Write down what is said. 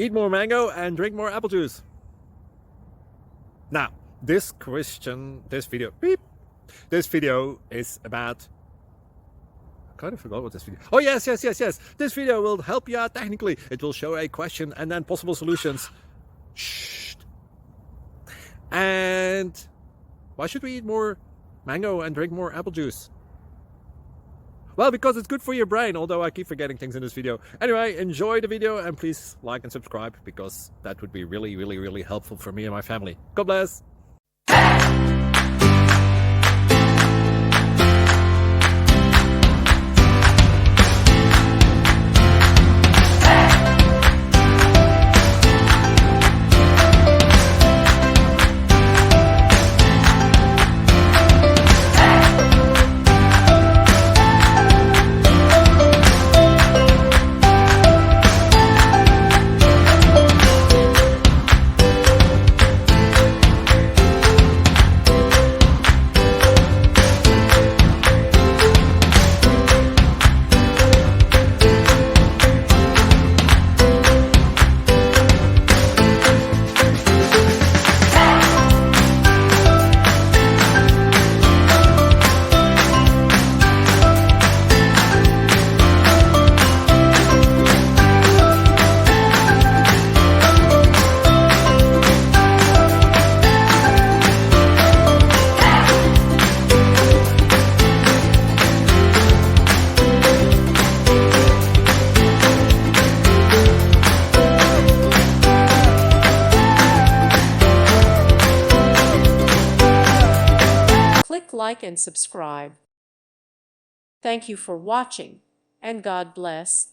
Eat more mango and drink more apple juice. Now, this video is about... I kind of forgot what this video... Oh, yes. This video will help you out technically. It will show a question and then possible solutions. Shh. And why should we eat more mango and drink more apple juice? Well, because it's good for your brain, although I keep forgetting things in this video. Anyway, enjoy the video and please like and subscribe, because that would be really helpful for me and my family. God bless! Like and subscribe. Thank you for watching, and God bless.